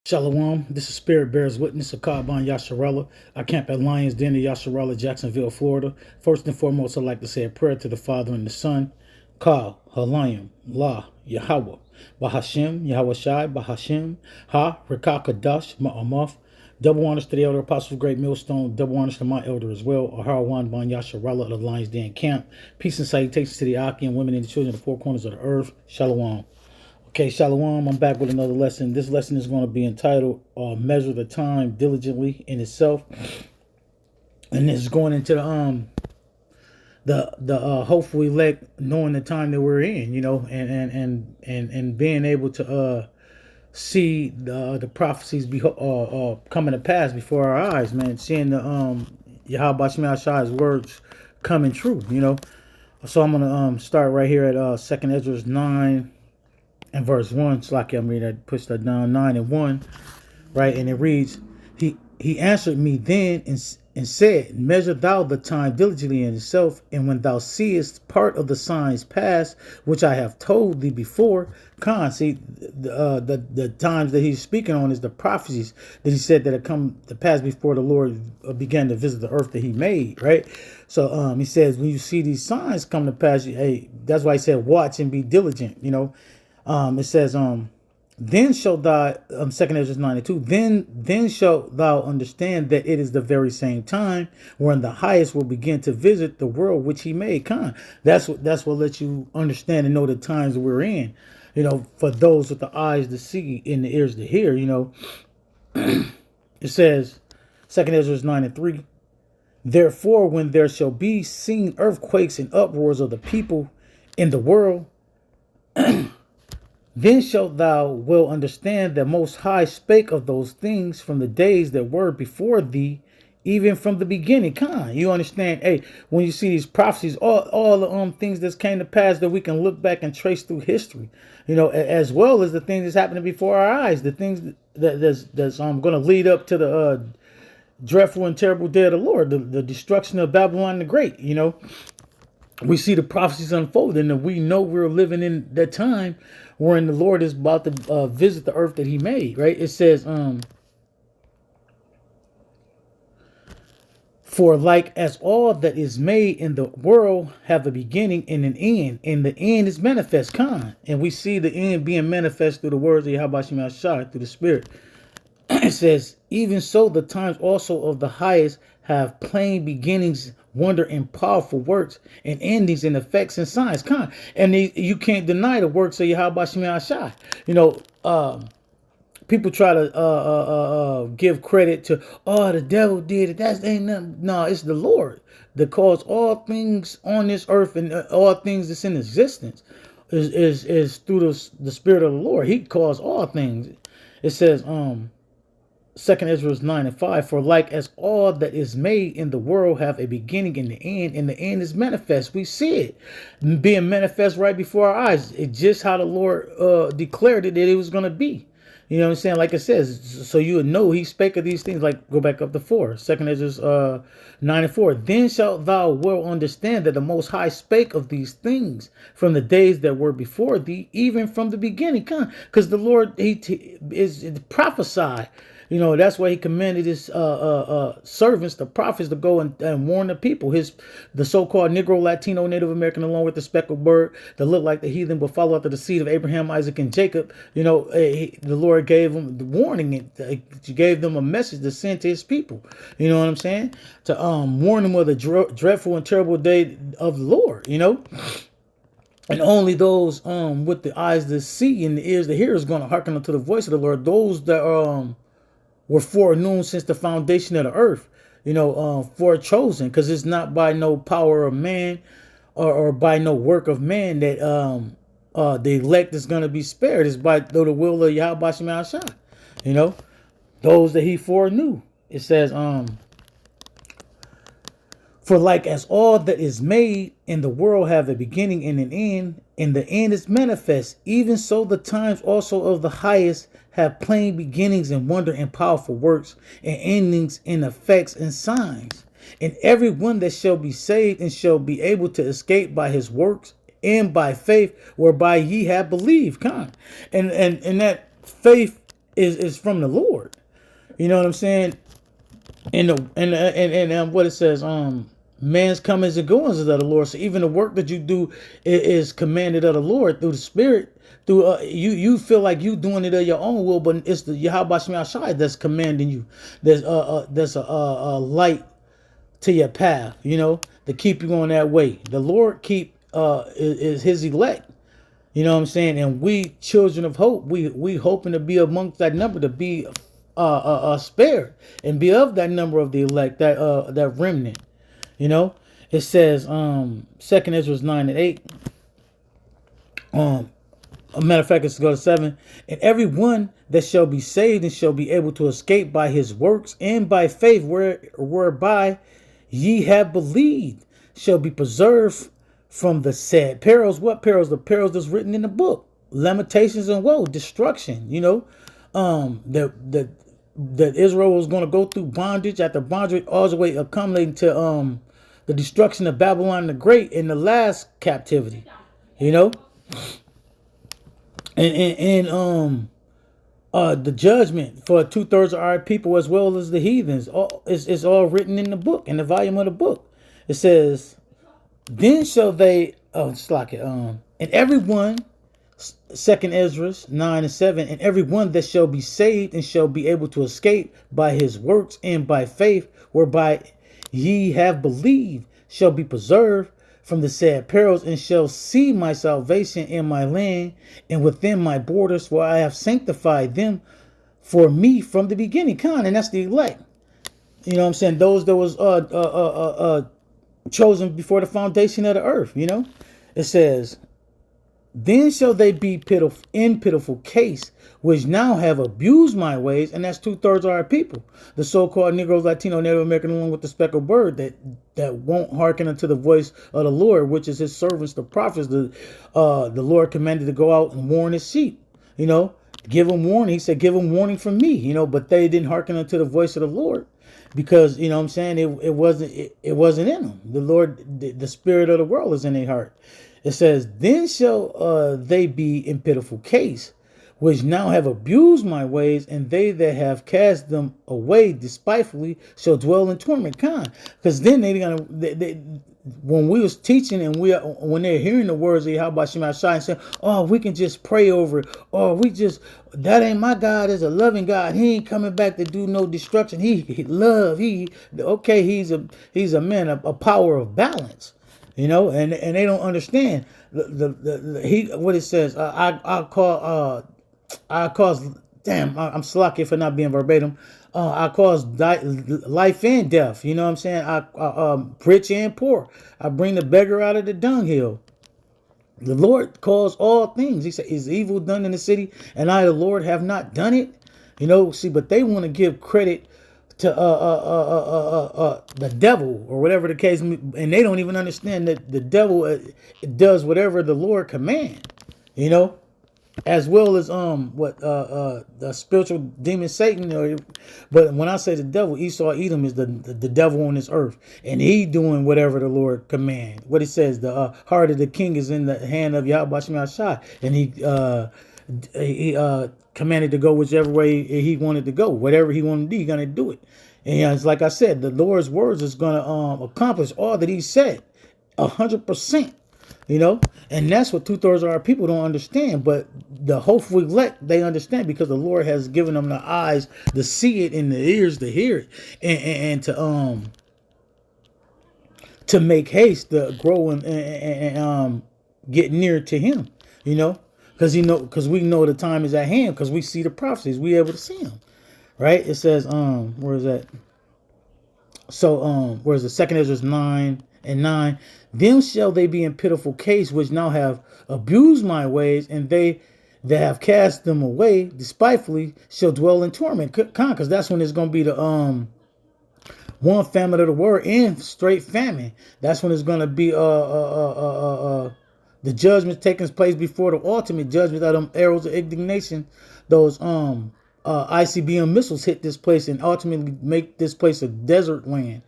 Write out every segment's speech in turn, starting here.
Shalom, this is Spirit Bears Witness of Carbon Yasharella. I camp at Lions Den in Yasharella, Jacksonville, Florida. First and foremost, I'd like to say a prayer to the Father and the Son. Ka, Halayim, La, Yahweh, Bahashem, Yahweh Shai, Bahashem, Ha, Rekakadash, Ma'amoth. Double honors to the elder apostle, great millstone. Double honors to my elder as well. Aharawan Ban Yasharella of the Lions Den camp. Peace and salutations to the Aki and women and the children of the four corners of the earth. Shalom. Okay, Shalom, I'm back with another lesson. This lesson is going to be entitled Measure the Time Diligently in Itself. And this is going into the hopeful elect knowing the time that we're in, and being able to see the prophecies coming to pass before our eyes, man. Seeing the Yahweh Shema Shai's words coming true, So I'm gonna start right here at 2nd Ezra 9 and verse 1. Slacky, I'm reading that, push that down, 9 and 1, right? And it reads, He answered me then and said, Measure thou the time diligently in itself, and when thou seest part of the signs pass, which I have told thee before. See, the times that he's speaking on is the prophecies that he said that had come to pass before the Lord began to visit the earth that he made, right? So he says, when you see these signs come to pass, hey, that's why he said, watch and be diligent, it says, then shalt thou, 2nd Ezra 9 and 2, then shalt thou understand that it is the very same time when the highest will begin to visit the world which he made. That's what lets you understand and know the times that we're in, for those with the eyes to see and the ears to hear, It says, 2nd Ezra 9 and 3, therefore when there shall be seen earthquakes and uproars of the people in the world, then shalt thou well understand that Most High spake of those things from the days that were before thee, even from the beginning. You understand? Hey, when you see these prophecies, all the things that came to pass that we can look back and trace through history, as well as the things that's happening before our eyes, the things that's going to lead up to the dreadful and terrible day of the Lord, the destruction of Babylon the Great. We see the prophecies unfolding, and we know we're living in that time wherein the Lord is about to visit the earth that he made, right? It says, for like as all that is made in the world have a beginning and an end, and the end is manifest, and we see the end being manifest through the words of Yahweh Shema Shai, through the Spirit. It says, even so the times also of the highest have plain beginnings, wonder and powerful works, and endings and effects and signs. And you can't deny the works of Yahweh Shema Shai. People try to give credit to, the devil did it. That ain't nothing. No, it's the Lord that caused all things on this earth and all things that's in existence is through the Spirit of the Lord. He caused all things. It says, 2nd Ezra 9 and 5, for like as all that is made in the world have a beginning and the end is manifest. We see it being manifest right before our eyes. It's just how the Lord declared it that it was going to be. You know what I'm saying? Like it says, so you would know he spake of these things. Like, go back up to 4, 2nd Ezra 9 and 4. Then shalt thou well understand that the Most High spake of these things from the days that were before thee, even from the beginning. Because the Lord, he is prophesied. That's why he commanded his servants, the prophets, to go and warn the people. The so-called Negro, Latino, Native American, along with the speckled bird that looked like the heathen, but follow after the seed of Abraham, Isaac, and Jacob. The Lord gave them the warning. He gave them a message to send to his people. You know what I'm saying? To warn them of the dreadful and terrible day of the Lord. And only those with the eyes to see and the ears to hear is going to hearken unto the voice of the Lord. Those that were foreknown since the foundation of the earth, forechosen, because it's not by no power of man or by no work of man that the elect is going to be spared. It's by the will of Yahweh Shema Shai, those that he foreknew. It says, for like as all that is made in the world have a beginning and an end, and the end is manifest, even so the times also of the highest have plain beginnings and wonder and powerful works, and endings and effects and signs. And every one that shall be saved and shall be able to escape by his works and by faith whereby ye have believed. And that faith is from the Lord. You know what I'm saying? And what it says, man's comings and goings is of the Lord. So even the work that you do is commanded of the Lord through the Spirit. Through you feel like you doing it of your own will, but it's the Yahweh Shema Shai that's commanding you. There's a light to your path, to keep you on that way. The Lord keep is His elect. You know what I'm saying? And we, children of hope, we hoping to be amongst that number, to be spared and be of that number of the elect, that remnant. You know, it says, Second Ezra 9:8. A matter of fact, let's go to 7. And every one that shall be saved and shall be able to escape by his works and by faith, whereby ye have believed, shall be preserved from the said perils. What perils? The perils that's written in the book. Lamentations and woe, destruction. That Israel was going to go through bondage after bondage, all the way accumulating to the destruction of Babylon the Great in the last captivity. You know, and the judgment for 2/3 of our people as well as the heathens. It's all written in the book, in the volume of the book. It says, then shall they, it's like it, and everyone, Second Ezra 9:7, and everyone that shall be saved and shall be able to escape by his works and by faith, whereby ye have believed, shall be preserved from the sad perils, and shall see my salvation in my land and within my borders, for I have sanctified them for me from the beginning. And that's the elect. You know what I'm saying? Those that was chosen before the foundation of the earth. It says, then shall they be pitiful case, which now have abused my ways, and that's 2/3 of our people, the so-called Negroes, Latino, Native American, along with the speckled bird, that won't hearken unto the voice of the Lord, which is His servants, the prophets. The Lord commanded to go out and warn His sheep. Give them warning. He said, give them warning from me. But they didn't hearken unto the voice of the Lord, because what I'm saying, it wasn't in them. The Lord, the spirit of the world is in their heart. It says, then shall they be in pitiful case, which now have abused my ways, and they that have cast them away despitefully shall dwell in torment. Because then when we was teaching, and when they're hearing the words of Yahweh Shema Shai and saying, oh, we can just pray over it, or that ain't my God, is a loving God. He ain't coming back to do no destruction. He love. He's a man, a power of balance. And they don't understand what it says. I cause, damn, I'm slocky for not being verbatim. I cause life and death. You know what I'm saying? I rich and poor. I bring the beggar out of the dunghill. The Lord calls all things. He said, is evil done in the city, and I, the Lord, have not done it? But they want to give credit to the devil, or whatever the case, and they don't even understand that the devil does whatever the Lord commands, as well as the spiritual demon Satan. But when I say the devil, Esau Edom is the devil on this earth, and he doing whatever the Lord commands. What it says, the heart of the king is in the hand of Yahweh Shema Shai, and he commanded to go whichever way he wanted to go. Whatever he wanted to do, he's going to do it. And it's like I said, the Lord's words is going to accomplish all that He said, 100%. And that's what 2/3 of our people don't understand. But the hopeful elect, they understand, because the Lord has given them the eyes to see it and the ears to hear it, and to make haste to grow and get near to Him. Because we know the time is at hand, because we see the prophecies, we able to see them, right? It says, where is that? So, where is it? 2 Ezra 9:9. Them shall they be in pitiful case, which now have abused my ways, and they that have cast them away despitefully shall dwell in torment. Because that's when it's going to be the one famine of the word and straight famine. That's when it's going to be the judgment taking place before the ultimate judgment of them arrows of indignation. Those ICBM missiles hit this place and ultimately make this place a desert land.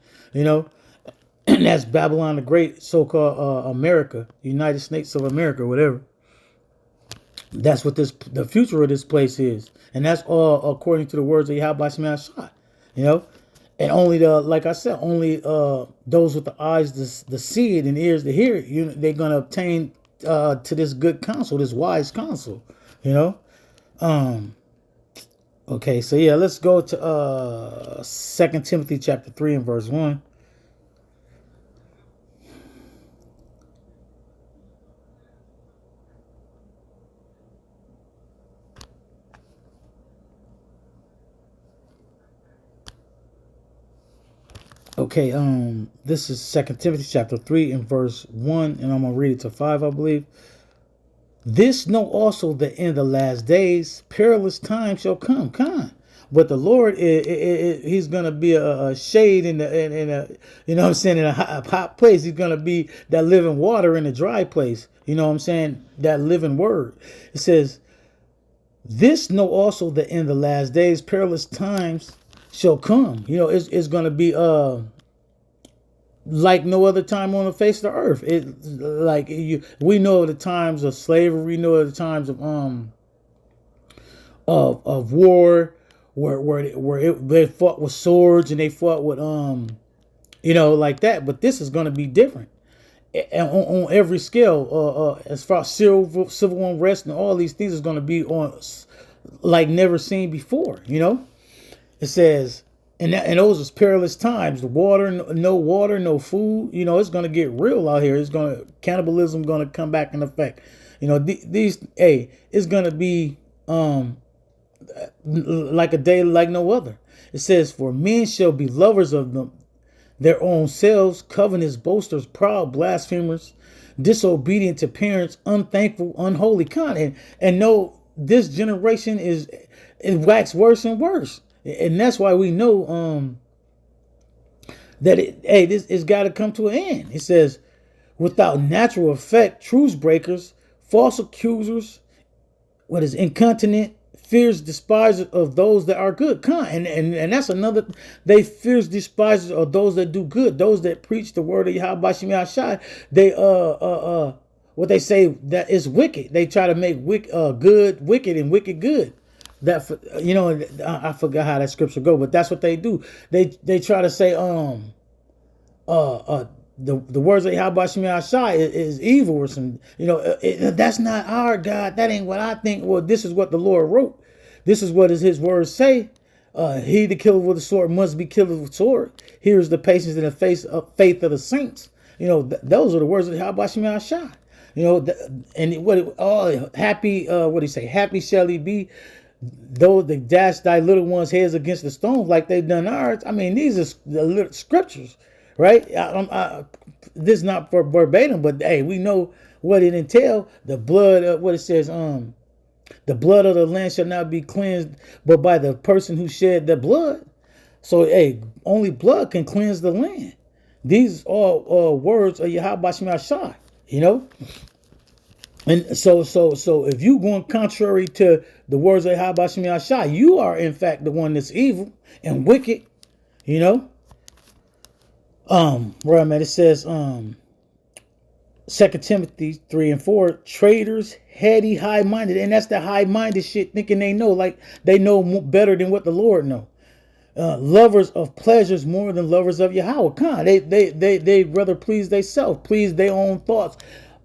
And that's Babylon the Great, so-called America, United States of America, whatever. That's what the future of this place is, and that's all according to the words of Yahweh Shema Shai. You know, and only like I said, only those with the eyes to see it and ears to hear it, they're gonna obtain to this good counsel, this wise counsel. You know. Okay, so yeah, let's go to 2 Timothy chapter 3 and verse 1. Okay, this is 2 Timothy chapter 3 and verse 1, and I'm gonna read it to 5, I believe. This know also that in the last days perilous times shall come. But the Lord, He's gonna be a shade in a, you know what I'm saying, in a hot place. He's gonna be that living water in a dry place. You know what I'm saying? That living word. It says, this know also that in the last days perilous times shall come. You know, it's gonna be like no other time on the face of the earth. We know the times of slavery, we know the times of war, they fought with swords and they fought with like that. But this is going to be different on every scale. As far as civil unrest and all these things is going to be on like never seen before. You know, it says. And those is perilous times. The water, no food. You know, it's gonna get real out here. Cannibalism gonna come back in effect. You know, it's gonna be like a day like no other. It says, for men shall be lovers of them, their own selves, covetous, boasters, proud, blasphemers, disobedient to parents, unthankful, unholy. And no, this generation it waxes worse and worse. And that's why we know that this it's got to come to an end. It says, without natural effect, truce breakers, false accusers, what is incontinent, fierce despisers of those that are good. And that's another. They fierce despisers of those that do good, those that preach the word of Yahweh Shema Shai. They what they say that is wicked. They try to make good wicked and wicked good. That, you know, I forgot how that scripture go, but that's what they do. They try to say the words of Yahweh Shema Shai is evil or some, you know, that's not our God. That ain't what I think. Well, this is what the Lord wrote. This is what his words say. He that killeth with a sword must be killed with a sword. Here is the patience and the faith of the saints. You know, those are the words of Yahweh Shema Shai. You know, and happy, what do you say? Happy shall he be, though they dash thy little ones' heads against the stones like they've done ours. I mean, these are the scriptures, right? This is not for verbatim, but hey, we know what it entails. The blood, what it says, the blood of the land shall not be cleansed, but by the person who shed the blood. So, hey, only blood can cleanse the land. These are words of Yahweh Shema Shai, you know? And so if you going contrary to the words of Yahweh Shema Shai, you are in fact the one that's evil and wicked, you know. Where I'm at, it says 2 Timothy 3 and 4, traitors, heady, high-minded, and that's the high-minded shit, thinking they know, like they know better than what the Lord know. Lovers of pleasures more than lovers of Yahweh. They rather please themselves, please their own thoughts,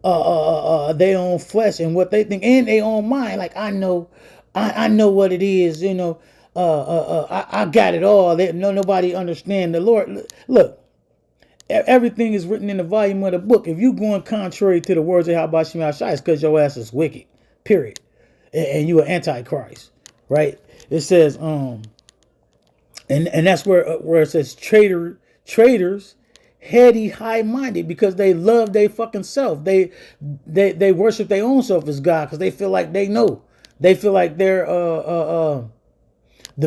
their own flesh and what they think, and their own mind. Like, I know what it is, you know. I got it all. Nobody understand the Lord. Look, everything is written in the volume of the book. If you going contrary to the words of Yahweh Shema Shai, it's because your ass is wicked. Period. And you are antichrist, right? It says and that's where it says traitors, heady, high-minded, because they love their fucking self. They worship their own self as God because they feel like they know. They feel like they're the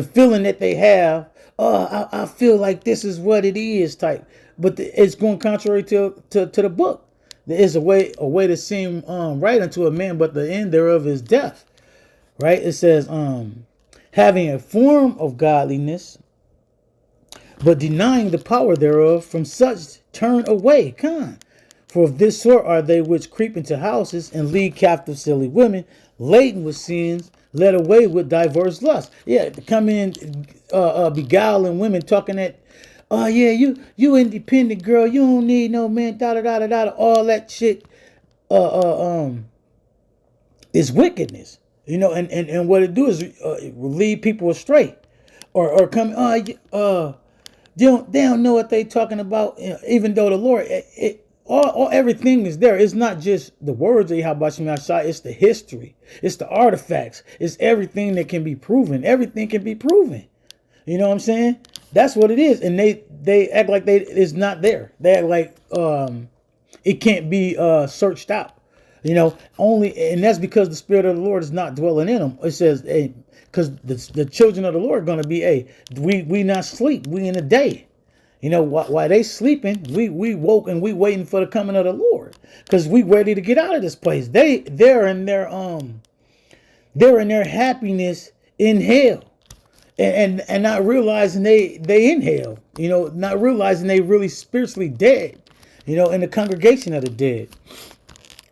feeling that they have. I feel like this is what it is type, but it's going contrary to the book. There is a way to seem right unto a man, but the end thereof is death. Right? It says having a form of godliness, but denying the power thereof, from such turn away. For of this sort are they which creep into houses and lead captive silly women, laden with sins, led away with diverse lusts. Yeah, to come in, beguiling women, talking that, oh yeah, you independent girl, you don't need no man, da da da da da, all that shit. Is wickedness, and what it do is lead people astray, or come, they don't know what they talking about. Even though the Lord, all everything is there. It's not just the words of Yahweh Shem Shai. It's the history. It's the artifacts. It's everything that can be proven. Everything can be proven. You know what I'm saying? That's what it is. And they act like it's not there. They act like it can't be searched out. Only, and that's because the Spirit of the Lord is not dwelling in them. It says, because the children of the Lord are going to be, we not sleep. We in the day. While they sleeping, we woke and we waiting for the coming of the Lord, because we ready to get out of this place. They're in their happiness in hell, and not realizing they in hell. Not realizing they really spiritually dead. In the congregation of the dead,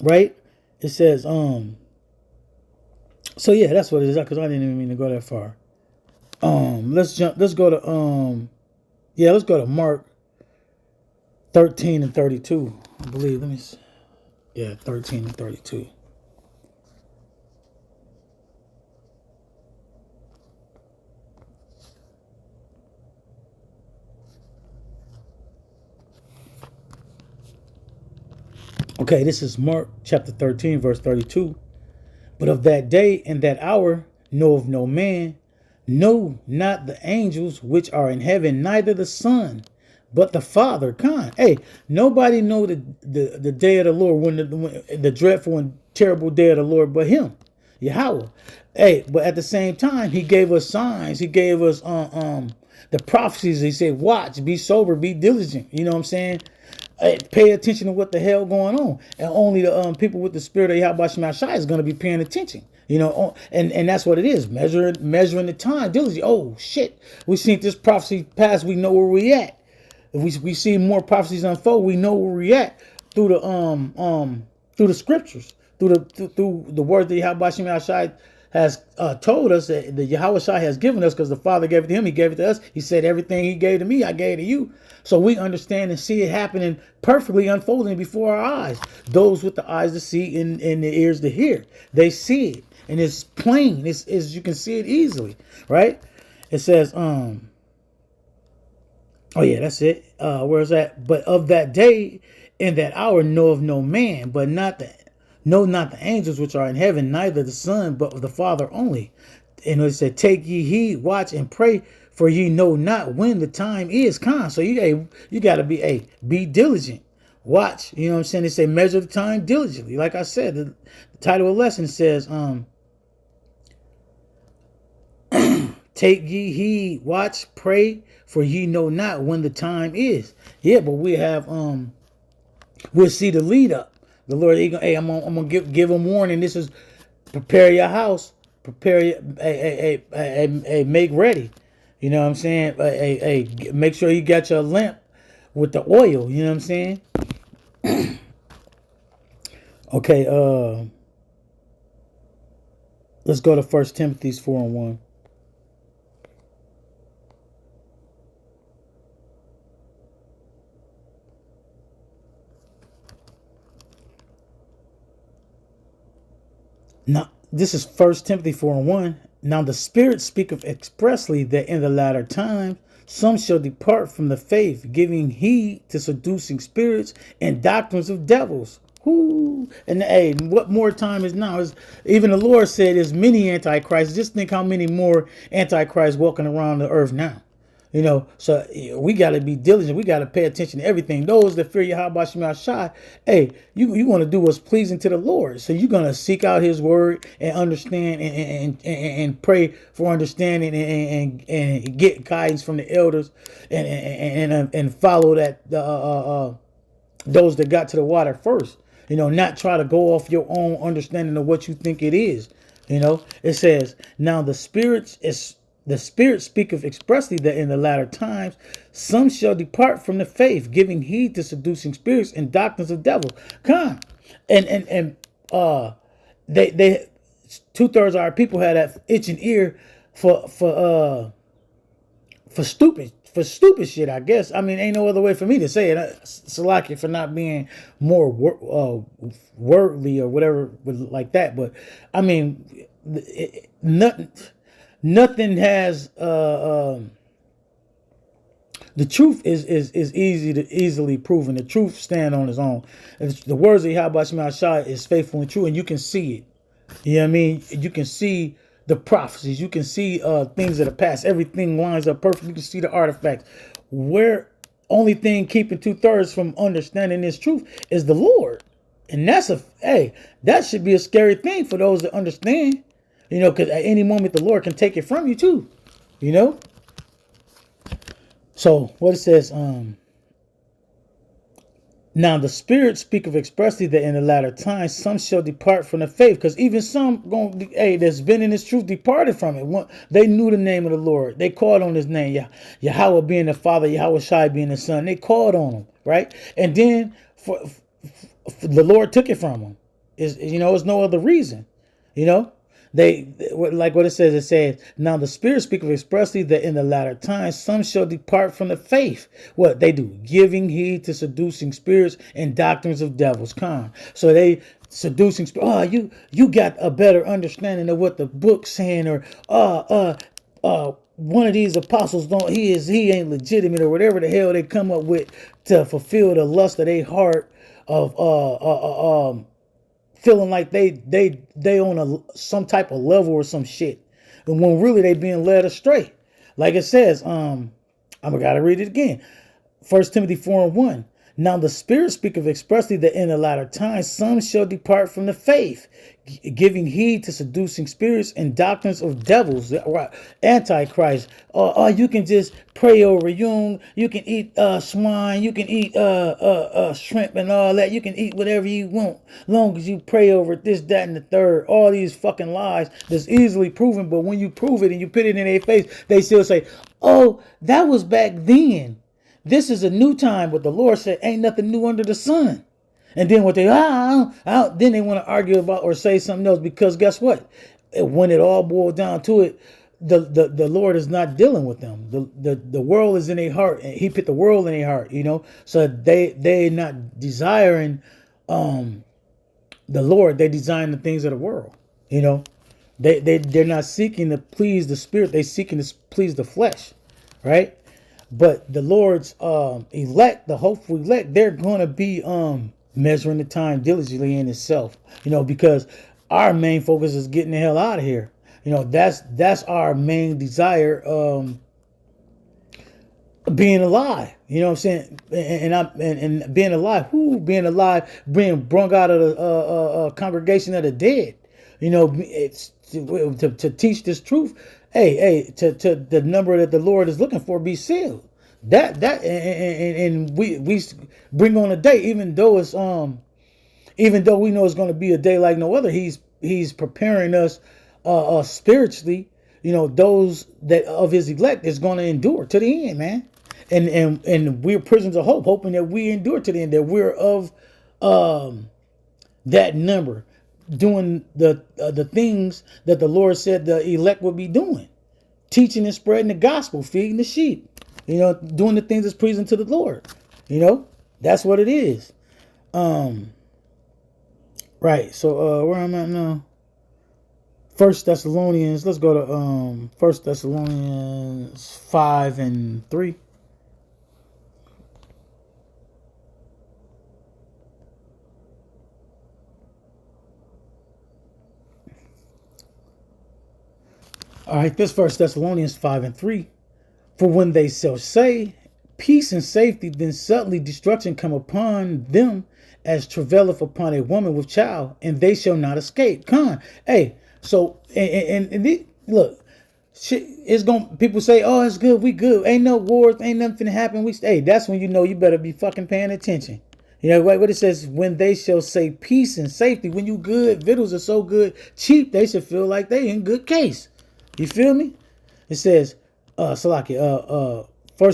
right? It says So yeah, that's what it is. Because I didn't even mean to go that far. Let's go to let's go to Mark 13 and 32. I believe. Let me see. Yeah, 13 and 32. Okay, this is Mark chapter 13, verse 32. But of that day and that hour knoweth no man, no, not the angels which are in heaven, neither the Son, but the Father. Hey, nobody know the day of the Lord, when the dreadful and terrible day of the Lord, but Him, Yahweh. Hey, but at the same time, He gave us signs. He gave us the prophecies. He said, "Watch, be sober, be diligent." You know what I'm saying? Pay attention to what the hell going on, and only the people with the Spirit of Yahweh Shema Shai is going to be paying attention. And that's what it is. Measuring the time diligently. Oh shit, we seen this prophecy pass. We know where we at. If we see more prophecies unfold, we know where we at through the scriptures, through the word that Yahweh Shema Shai has told us, that the Yahweh Shai has given us, because the Father gave it to Him, He gave it to us. He said, everything He gave to me, I gave to you. So we understand and see it happening perfectly, unfolding before our eyes. Those with the eyes to see and the ears to hear, they see it, and it's plain. It's you can see it easily, right? It says, oh yeah, that's it. Where's that? But of that day and that hour knoweth no man, but not the angels which are in heaven, neither the Son, but the Father only. And it said, take ye heed, watch and pray, for ye know not when the time is. So you got to be diligent. Watch. You know what I'm saying? They say measure the time diligently. Like I said, the title of the lesson says, take ye heed, watch, pray, for ye know not when the time is. Yeah, but we have we'll see the lead up. The Lord, I'm gonna give them warning. This is prepare your house, prepare make ready. You know what I'm saying? Make sure you got your lamp with the oil. You know what I'm saying? Okay. Let's go to 1 Timothy 4:1. Now, this is 1 Timothy 4:1. Now the Spirit speaketh expressly that in the latter times some shall depart from the faith, giving heed to seducing spirits and doctrines of devils. Whoo. And what more time is now? Even the Lord said there's many antichrists. Just think how many more antichrists walking around the earth now. So we got to be diligent. We got to pay attention to everything. Those that fear Yahweh Shema Shai, you want to do what's pleasing to the Lord. So you're going to seek out His word and understand and pray for understanding and get guidance from the elders and follow that those that got to the water first. Not try to go off your own understanding of what you think it is. It says, now the Spirit speaketh expressly that in the latter times some shall depart from the faith, giving heed to seducing spirits and doctrines of devil. They 2/3 of our people had that itching ear for stupid shit, I guess. I mean, ain't no other way for me to say it. Salaki for not being more worldly or whatever like that. But I mean, nothing has the truth is easily proven. The truth stand on its own. The words of Yahweh Shema Shai is faithful and true, and you can see it. You know what I mean? You can see the prophecies. You can see things that are past. Everything lines up perfect. You can see the artifacts. Where only thing keeping 2/3 from understanding this truth is the Lord. And that should be a scary thing for those that understand. Because at any moment the Lord can take it from you too. So what it says, now the Spirit speaketh expressly that in the latter times some shall depart from the faith, because even some that's been in this truth departed from it. They knew the name of the Lord. They called on his name, Yahweh being the Father, Yahweh Shai being the Son. They called on him, right? And then for the Lord took it from them. It's no other reason. They like what it says, now the Spirit speaketh expressly that in the latter times some shall depart from the faith. What they do, giving heed to seducing spirits and doctrines of devils. So they seducing spirits. You got a better understanding of what the book's saying, or one of these apostles he ain't legitimate, or whatever the hell they come up with to fulfill the lust of their heart of feeling like they on some type of level or some shit, and when really they being led astray. Like it says, I'm gotta read it again. 1 Timothy 4:1. Now the Spirit speaketh expressly that in the latter times some shall depart from the faith, giving heed to seducing spirits and doctrines of devils, antichrist. You can just pray over you can eat swine, you can eat shrimp and all that. You can eat whatever you want, long as you pray over this, that, and the third. All these fucking lies that's easily proven, but when you prove it and you put it in their face, they still say, "Oh, that was back then. This is a new time," but the Lord said, "Ain't nothing new under the sun." And then what then they want to argue about or say something else, because guess what? When it all boils down to it, the Lord is not dealing with them. The world is in their heart, and He put the world in their heart. So they not desiring the Lord. They desire the things of the world. They're not seeking to please the Spirit. They seeking to please the flesh, right? But the Lord's elect, the hopeful elect, they're going to be measuring the time diligently in itself, because our main focus is getting the hell out of here. That's our main desire, being alive. You know what I'm saying? And being alive, being brung out of the congregation of the dead. It's to teach this truth. To the number that the Lord is looking for be sealed. And we bring on a day, even though we know it's going to be a day like no other. He's preparing us spiritually. Those that of His elect is going to endure to the end, man. And we're prisoners of hope, hoping that we endure to the end, that we're of that number, doing the things that the Lord said the elect will be doing, teaching and spreading the gospel, feeding the sheep, doing the things that's pleasing to the Lord. That's what it is. Right. So where I'm at now, 1 Thessalonians. Let's go to 1 Thessalonians 5:3. All right, this 1 Thessalonians 5:3. For when they shall say peace and safety, then suddenly destruction come upon them as travaileth upon a woman with child, and they shall not escape. So look, shit, it's going. People say, "Oh, it's good, we good. Ain't no wars, ain't nothing happen." That's when you better be fucking paying attention. What it says, when they shall say peace and safety. When you good, victuals are so good, cheap, they should feel like they in good case. You feel me? It says, 1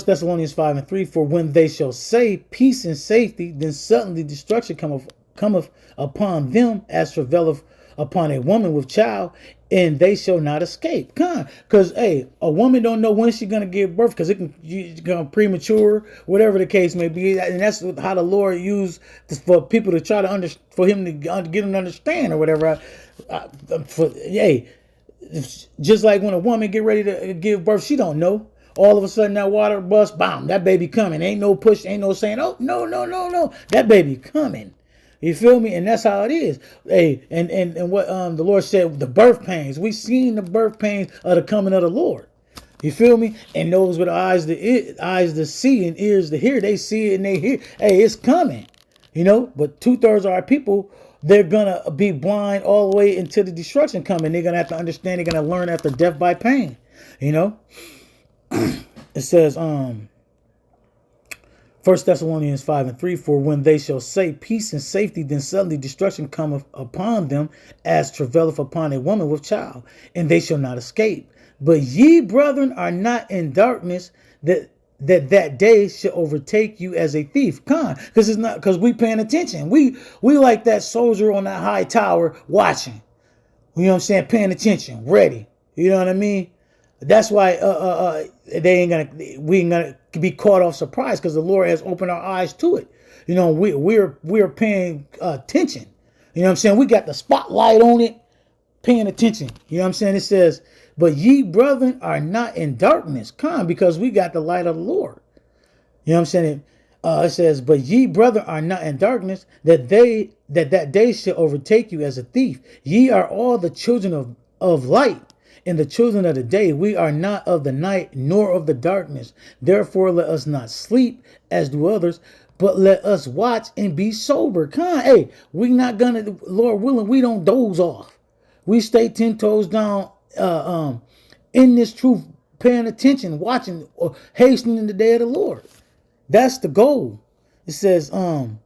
Thessalonians 5:3, for when they shall say peace and safety, then suddenly destruction cometh upon them as travaileth upon a woman with child, and they shall not escape. Because hey, a woman don't know when she's gonna give birth, because it can you become premature, whatever the case may be, and that's how the Lord used for people to try to for him to get them to understand or whatever. Hey, just like when a woman get ready to give birth, she don't know. All of a sudden that water bust, bam, that baby coming. Ain't no push, ain't no saying, oh, no, no, no, no. That baby coming. You feel me? And that's how it is. Hey, and what the Lord said, the birth pains. We seen the birth pains of the coming of the Lord. You feel me? And those with eyes to see and ears to hear, they see it and they hear. Hey, it's coming. You know, but 2/3 of our people, they're gonna be blind all the way into the destruction coming. They're gonna have to understand. They're gonna learn after death by pain. You know. It says, 1 Thessalonians 5:3, for when they shall say peace and safety, then suddenly destruction cometh upon them, as travaileth upon a woman with child, and they shall not escape. But ye, brethren, are not in darkness, that day shall overtake you as a thief. Because it's not, because we paying attention. We like that soldier on that high tower watching. You know what I'm saying? Paying attention, ready. You know what I mean? That's why we ain't gonna be caught off surprise, because the Lord has opened our eyes to it. You know, we're paying attention. You know what I'm saying? We got the spotlight on it, paying attention. You know what I'm saying? It says, but ye brethren are not in darkness, because we got the light of the Lord. You know what I'm saying? It says, but ye brethren are not in darkness, that day shall overtake you as a thief. Ye are all the children of light, and the children of the day. We are not of the night, nor of the darkness. Therefore let us not sleep as do others, but let us watch and be sober. Hey, we not gonna, Lord willing, we don't doze off. We stay 10 toes down in this truth, paying attention, watching, or hastening the day of the Lord. That's the goal. It says, but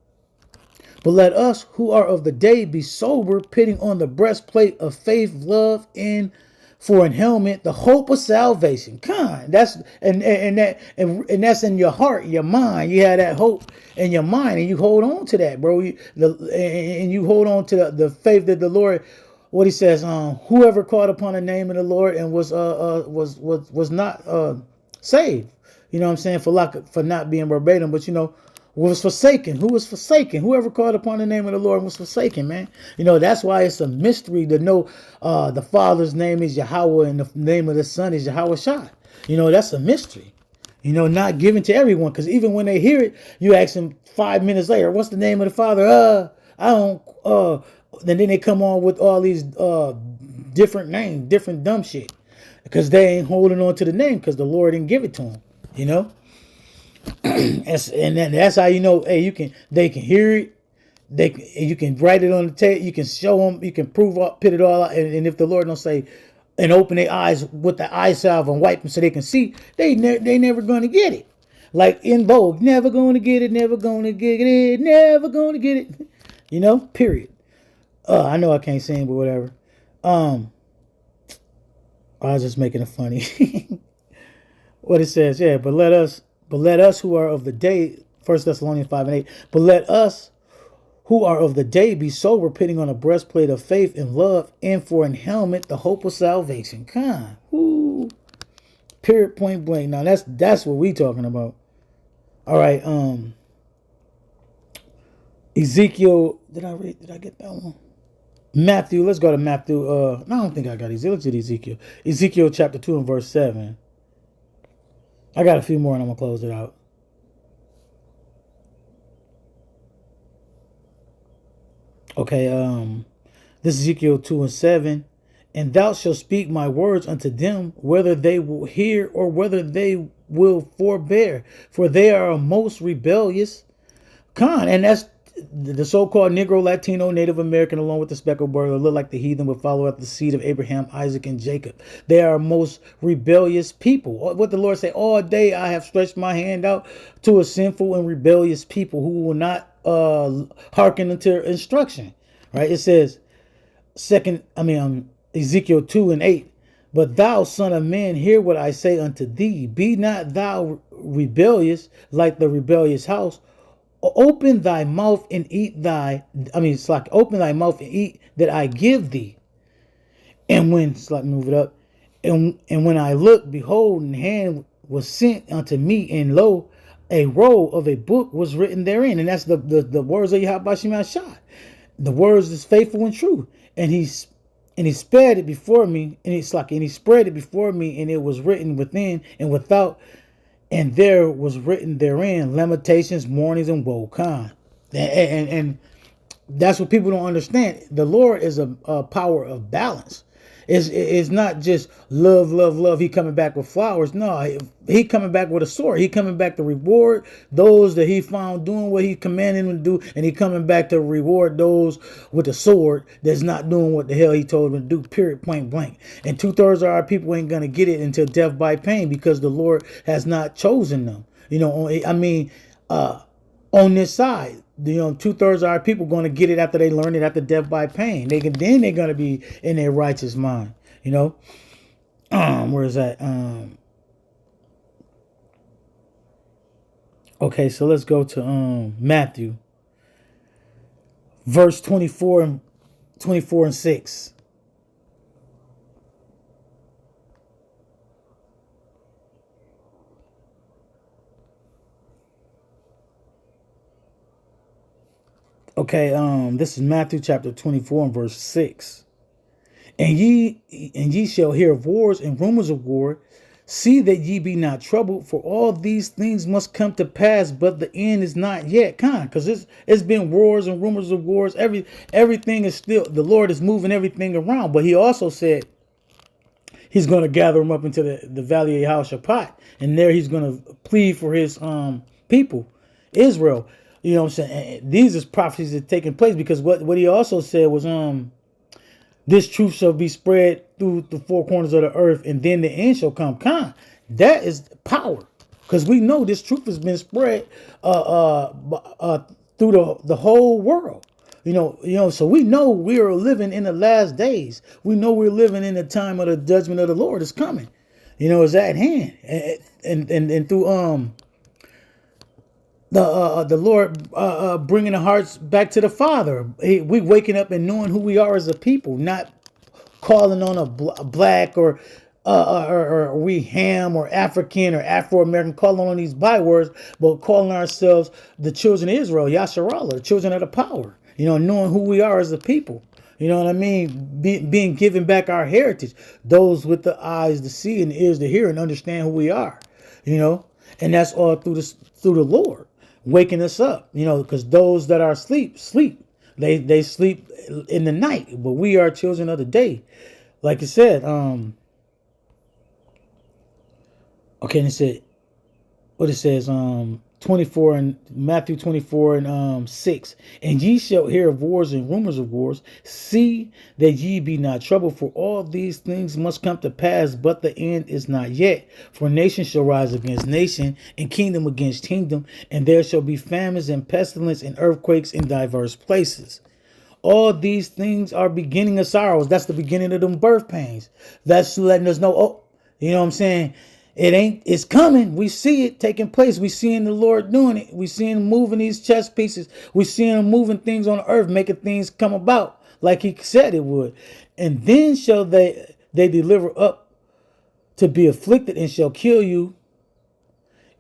let us who are of the day be sober, putting on the breastplate of faith, love, and for an helmet, the hope of salvation. That's and that's in your heart, your mind. You have that hope in your mind, and you hold on to that, bro. And you hold on to the faith that the Lord. What he says, whoever called upon the name of the Lord and was not saved. You know what I'm saying? For not being verbatim, but you know, was forsaken. Who was forsaken? Whoever called upon the name of the Lord was forsaken, man. You know, that's why it's a mystery to know the Father's name is Yahweh and the name of the Son is Yahweh Shai. You know, that's a mystery. You know, not given to everyone, because even when they hear it, you ask them 5 minutes later, what's the name of the Father? I don't, and then they come on with all these different names, different dumb shit, because they ain't holding on to the name, because the Lord didn't give it to them, you know? And then that's how you know, hey, they can hear it, you can write it on the tape, you can show them, you can put it all out, and if the Lord don't say, and open their eyes with the eye salve and wipe them so they can see, they never going to get it. Like in Vogue, never going to get it, never going to get it, never going to get it. You know, period. I know I can't sing, but whatever. I was just making it funny. What it says, yeah, but let us who are of the day, 1 Thessalonians 5:8, but let us who are of the day be sober, putting on a breastplate of faith and love, and for an helmet the hope of salvation. Woo. Period, point blank. Now that's what we talking about. All right, Ezekiel, did I get that one? Matthew, let's go to Matthew. No, I don't think I got Ezekiel. Let's get Ezekiel. Ezekiel chapter 2 and verse 7. I got a few more and I'm going to close it out. Okay, this is Ezekiel 2 and 7. And thou shalt speak my words unto them, whether they will hear or whether they will forbear. For they are a most rebellious. And that's the so-called Negro, Latino, Native American, along with the speckled bird, look like the heathen, but follow after the seed of Abraham, Isaac, and Jacob. They are most rebellious people. What the Lord say, all day I have stretched my hand out to a sinful and rebellious people who will not hearken unto instruction. Right? It says, Ezekiel 2 and 8. But thou, son of man, hear what I say unto thee. Be not thou rebellious like the rebellious house, Open thy mouth and eat it's like open thy mouth and eat that I give thee. And when, it's like move it up. And when I looked, behold, and hand was sent unto me, and lo, a roll of a book was written therein. And that's the words of Yahweh Shah. The words is faithful and true. And he spread it before me, and he spread it before me, and it was written within and without, and there was written therein lamentations, mournings, and woe. And that's what people don't understand. The Lord is a power of balance. It's not just love, love, love. He coming back with flowers. No, he coming back with a sword. He coming back to reward those that he found doing what he commanded them to do. And he coming back to reward those with a sword that's not doing what the hell he told them to do, period, point blank. And 2/3 of our people ain't going to get it until death by pain, because the Lord has not chosen them. On this side, 2/3 of our people going to get it after they learn it, after death by pain. Then they're going to be in their righteous mind. Where is that? Okay, so let's go to Matthew, verse 24 and 6. Okay, this is Matthew chapter 24 and verse 6. And ye shall hear of wars and rumors of war. See that ye be not troubled, for all these things must come to pass, but the end is not yet. Because it's been wars and rumors of wars. Everything is still, the Lord is moving everything around. But he also said he's going to gather them up into the valley of Yehoshaphat, and there he's going to plead for his people, Israel. You know what I'm saying? And these is prophecies that are taking place, because what he also said was this truth shall be spread through the four corners of the earth, and then the end shall come. That is power, because we know this truth has been spread through the whole world. So we know we are living in the last days. We know we're living in the time of the judgment of the Lord is coming. Is at hand, and through the Lord bringing the hearts back to the Father. We waking up and knowing who we are as a people, not calling on a black or we ham or African or Afro-American, calling on these bywords, but calling ourselves the children of Israel, Yasharallah, the children of the power. Knowing who we are as a people. You know what I mean? Being given back our heritage. Those with the eyes to see and the ears to hear and understand who we are. And that's all through the Lord waking us up. Because those that are asleep, sleep. They sleep in the night, but we are children of the day. Like I said, okay, and it said, what it says, 24 and Matthew 24 and 6. And ye shall hear of wars and rumors of wars. See that ye be not troubled, for all these things must come to pass, but the end is not yet. For nation shall rise against nation, and kingdom against kingdom, and there shall be famines and pestilence and earthquakes in diverse places. All these things are beginning of sorrows. That's the beginning of them birth pains. That's letting us know, you know what I'm saying? It's coming. We see it taking place. We seeing the Lord doing it. We seeing him moving these chess pieces. We seeing him moving things on the earth, making things come about like he said it would. And then shall they deliver up to be afflicted, and shall kill you.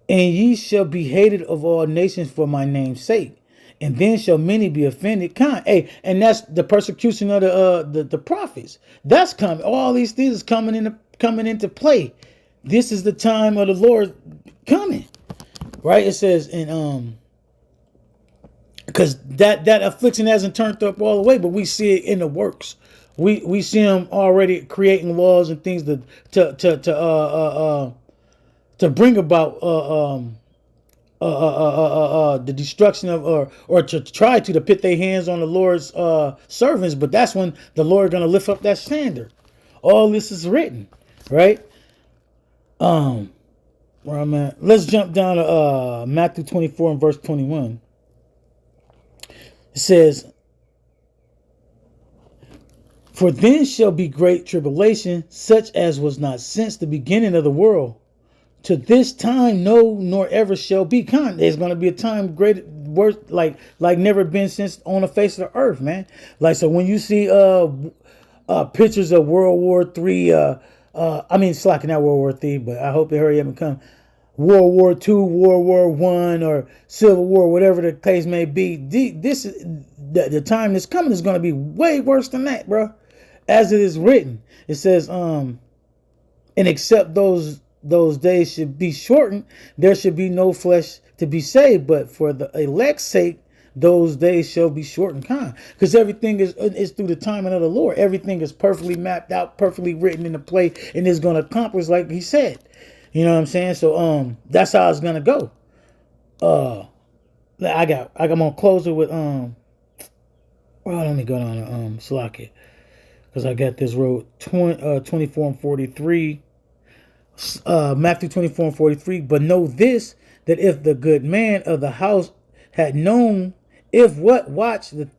And ye shall be hated of all nations for my name's sake. And then shall many be offended. And that's the persecution of the prophets. That's coming. All these things is coming into play. This is the time of the Lord coming, right? It says, and because that affliction hasn't turned up all the way, but we see it in the works. We see him already creating laws and things to bring about the destruction of or to try to put their hands on the Lord's servants. But that's when the Lord gonna lift up that standard. All this is written, right? Where I'm at. Let's jump down to Matthew 24 and verse 21. It says, for then shall be great tribulation, such as was not since the beginning of the world, to this time, no, nor ever shall be. There's going to be a time great worse, like never been since on the face of the earth, man. Like, so when you see pictures of World War III, I mean, it's like not World War III, but I hope they hurry up and come. World War II, World War I, or Civil War, whatever the case may be. This the time that's coming is going to be way worse than that, bro. As it is written, it says, and except those days should be shortened, there should be no flesh to be saved. But for the elect's sake, those days shall be shortened. Because everything is through the timing of the Lord. Everything is perfectly mapped out, perfectly written into play, and is going to accomplish like He said. You know what I'm saying? So that's how it's gonna go. I'm gonna close it with well, let me go down to Slack it, because I got this road 24 and 43. Matthew 24 and 43. But know this, that if the good man of the house had known, if what watch the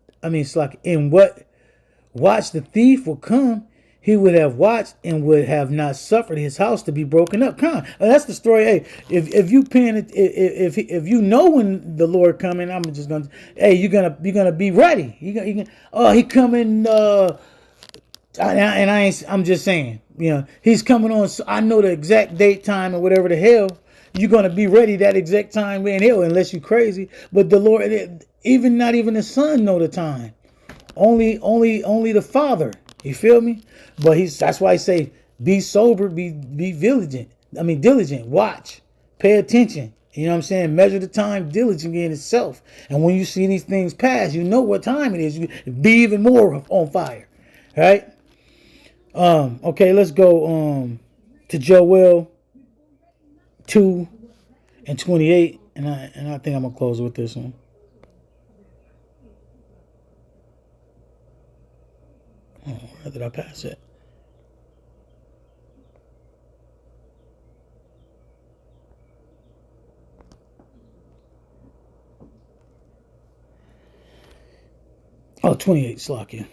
Slack in what watch the thief will come, he would have watched and would have not suffered his house to be broken up. That's the story. Hey, if you paying it, if you know when the Lord coming, I'm just gonna. Hey, you're gonna be ready. He coming. I'm just saying. He's coming on. So I know the exact date, time, or whatever the hell. You're gonna be ready that exact time in hell, unless you crazy. But the Lord, not even the Son know the time. Only the Father. You feel me? But that's why I say be sober, be diligent, watch, pay attention. You know what I'm saying? Measure the time diligently in itself. And when you see these things pass, you know what time it is. You be even more on fire. Right? Okay, let's go to Joel 2 and 28. And I think I'm gonna close with this one. Where did I pass it? Oh, 28, Slakia.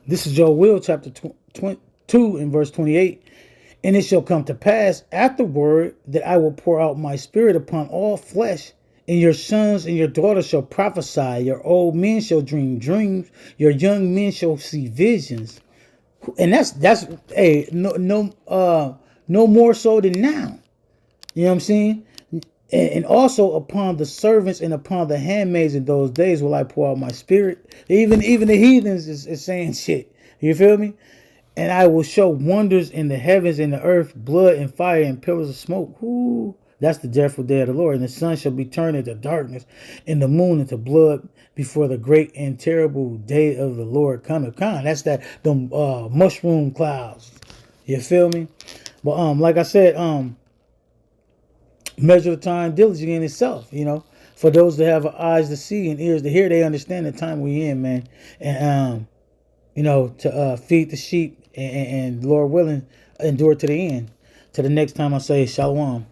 This is Joel chapter 2 and verse 28. And it shall come to pass afterward that I will pour out my spirit upon all flesh, and your sons and your daughters shall prophesy, your old men shall dream dreams, your young men shall see visions. And that's no more so than now. You know what I'm saying? And also upon the servants and upon the handmaids in those days will I pour out my spirit. Even the heathens is saying shit. You feel me? And I will show wonders in the heavens and the earth, blood and fire and pillars of smoke. Ooh, that's the dreadful day of the Lord. And the sun shall be turned into darkness, and the moon into blood, before the great and terrible day of the Lord cometh. That's them mushroom clouds. You feel me? But like I said, measure the time diligently in itself. For those that have eyes to see and ears to hear, they understand the time we in, man. And to feed the sheep and Lord willing, endure to the end. To the next time I say shalom.